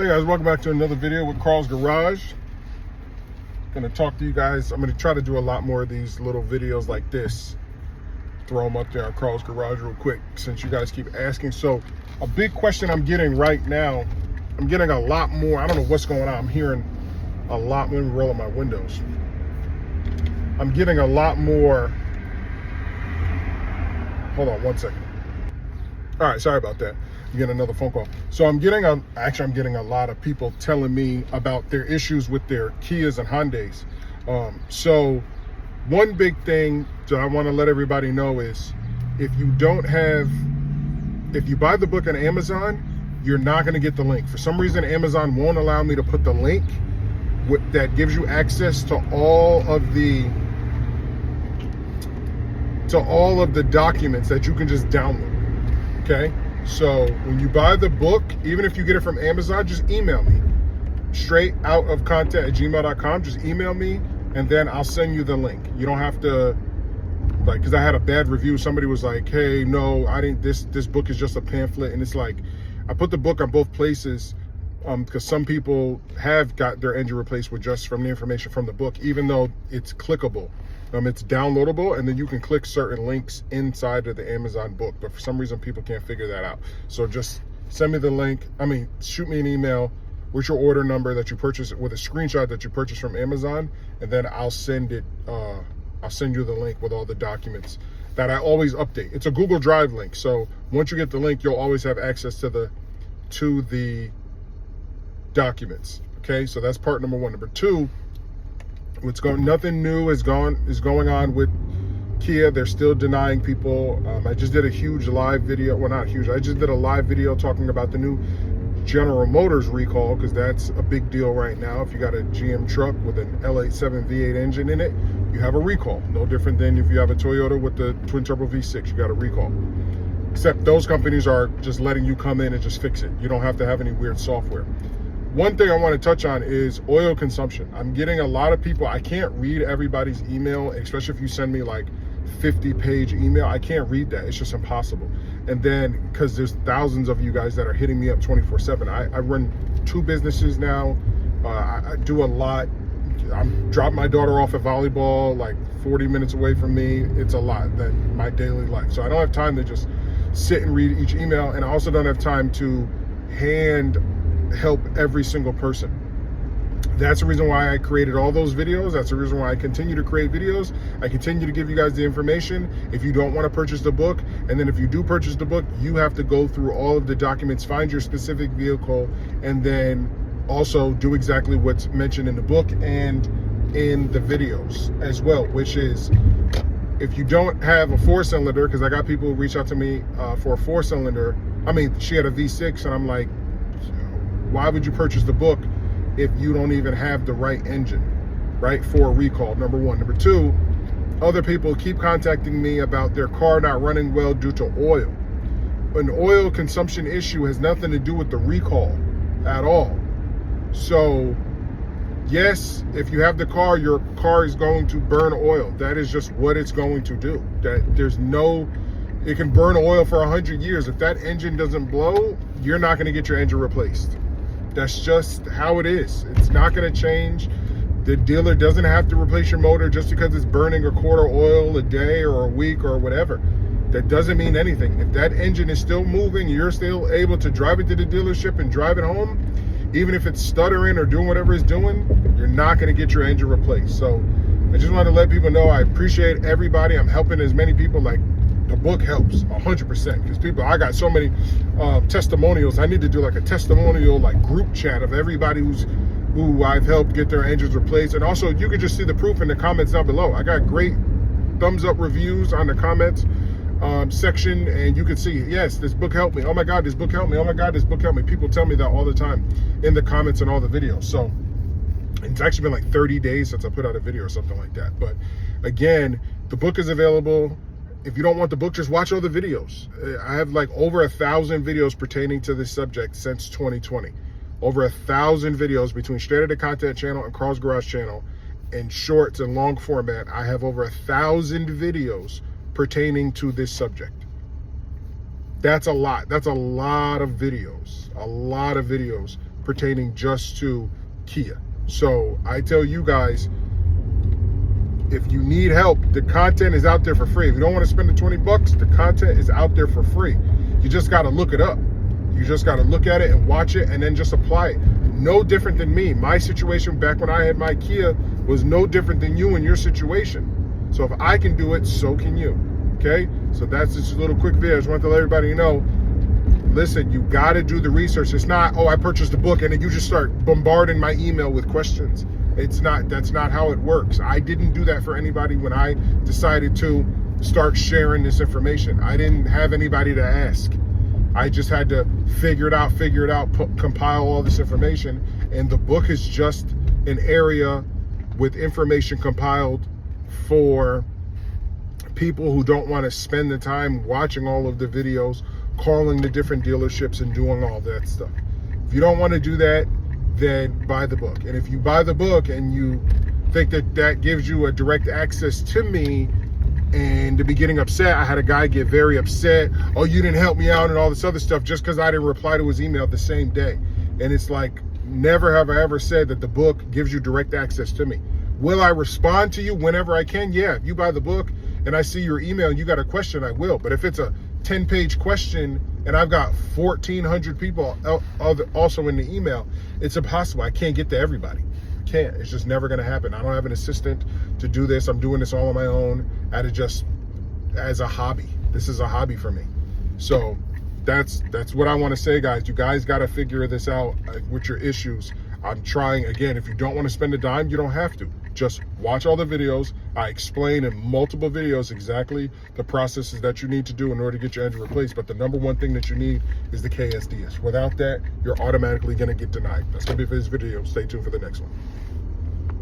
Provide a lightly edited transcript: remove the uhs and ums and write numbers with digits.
Hey guys, welcome back to another video with Carl's Garage. Gonna talk to you guys. I'm gonna try to do a lot more of these little videos like this. Throw them up there on Carl's Garage real quick since you guys keep asking. So a big question I'm getting right now, I'm getting a lot more. I don't know what's going on. I'm hearing a lot. Let me roll up my windows. I'm getting a lot more. Hold on one second. All right, sorry about that. I'm getting another phone call. So I'm getting a lot of people telling me about their issues with their Kias and Hyundais. So one big thing that I want to let everybody know is if you buy the book on Amazon, you're not going to get the link. For some reason, Amazon won't allow me to put the link that gives you access to all of the documents that you can just download. Okay, so when you buy the book, even if you get it from Amazon, just email me straight out of contact@gmail.com. Just email me and then I'll send you the link. You don't have to, like, because I had a bad review. Somebody was like, hey, no, I didn't, this book is just a pamphlet. And it's like, I put the book on both places because some people have got their engine replaced with just from the information from the book, even though it's clickable. It's downloadable, and then you can click certain links inside of the Amazon book, but for some reason people can't figure that out. So just send me the link. Shoot me an email with your order number that you purchased, with a screenshot that you purchased from Amazon, and then I'll send it. I'll send you the link with all the documents that I always update. It's a Google Drive link, so once you get the link, you'll always have access to the documents. Okay, so that's part number one. Number two. Nothing new is going on with Kia. They're still denying people. I just did a huge live video. Well, not huge. I just did a live video talking about the new General Motors recall, because that's a big deal right now. If you got a GM truck with an L87 V8 engine in it, you have a recall. No different than if you have a Toyota with the twin turbo V6, you got a recall. Except those companies are just letting you come in and just fix it. You don't have to have any weird software. One thing I want to touch on is oil consumption. I'm getting a lot of people, I can't read everybody's email, especially if you send me like 50-page email. I can't read that. It's just impossible. And then, because there's thousands of you guys that are hitting me up 24/7. I run 2 businesses now. I do a lot. I'm dropping my daughter off at volleyball, like 40 minutes away from me. It's a lot, that my daily life. So I don't have time to just sit and read each email. And I also don't have time to help every single person. That's the reason why I created all those videos. That's the reason why I continue to create videos. I continue to give you guys the information. If you don't want to purchase the book, and then if you do purchase the book, you have to go through all of the documents, find your specific vehicle, and then also do exactly what's mentioned in the book and in the videos as well, which is, if you don't have a 4-cylinder, because I got people who reach out to me for a 4-cylinder. She had a V6, and I'm like, why would you purchase the book if you don't even have the right engine, right, for a recall? Number one. Number two, other people keep contacting me about their car not running well due to oil. An oil consumption issue has nothing to do with the recall at all. So yes, if you have the car, your car is going to burn oil. That is just what it's going to do. It can burn oil for 100 years. If that engine doesn't blow, you're not going to get your engine replaced. That's just how it is. It's not going to change. The dealer doesn't have to replace your motor just because it's burning a quart of oil a day or a week or whatever. That doesn't mean anything. If that engine is still moving, you're still able to drive it to the dealership and drive it home, even if it's stuttering or doing whatever it's doing, you're not going to get your engine replaced. So I just want to let people know I appreciate everybody. I'm helping as many people. Like, the book helps 100%, because I got so many testimonials. I need to do like a testimonial group chat of everybody who I've helped get their engines replaced. And also, you can just see the proof in the comments down below. I got great thumbs up reviews on the comments section, and you can see, yes, this book helped me. Oh my God, this book helped me. Oh my God, this book helped me. People tell me that all the time in the comments and all the videos. So it's actually been like 30 days since I put out a video or something like that. But again, the book is available. If you don't want the book, just watch all the videos. I have like over 1,000 videos pertaining to this subject since 2020. Over 1,000 videos between Straight Outta Content channel and Carl's Garage channel, in shorts and long format. I have over 1,000 videos pertaining to this subject. That's a lot. That's a lot of videos. A lot of videos pertaining just to Kia. So I tell you guys, if you need help, the content is out there for free. If you don't want to spend the 20 bucks, the content is out there for free. You just got to look it up. You just got to look at it and watch it and then just apply it. No different than me. My situation back when I had my Kia was no different than you in your situation. So if I can do it, so can you. Okay? So that's just a little quick video. I just want to let everybody know, listen, you got to do the research. It's not, oh, I purchased a book and then you just start bombarding my email with questions. It's not, that's not how it works. I didn't do that for anybody when I decided to start sharing this information. I didn't have anybody to ask. I just had to figure it out, compile all this information. And the book is just an area with information compiled for people who don't want to spend the time watching all of the videos, calling the different dealerships and doing all that stuff. If you don't want to do that, then buy the book. And if you buy the book and you think that that gives you a direct access to me, and to be getting upset, I had a guy get very upset. Oh, you didn't help me out and all this other stuff just because I didn't reply to his email the same day. And it's like, never have I ever said that the book gives you direct access to me. Will I respond to you whenever I can? Yeah, if you buy the book and I see your email and you got a question, I will. But if it's a 10-page question and I've got 1,400 people also in the email, it's impossible. I can't get to everybody. Can't. It's just never going to happen. I don't have an assistant to do this. I'm doing this all on my own as a hobby. This is a hobby for me. So that's what I want to say, guys. You guys got to figure this out with your issues. I'm trying. Again, if you don't want to spend a dime, you don't have to. Just watch all the videos. I explain in multiple videos exactly the processes that you need to do in order to get your engine replaced. But the number one thing that you need is the Ksds. Without that, you're automatically going to get denied. That's going to be for this video. Stay tuned for the next one.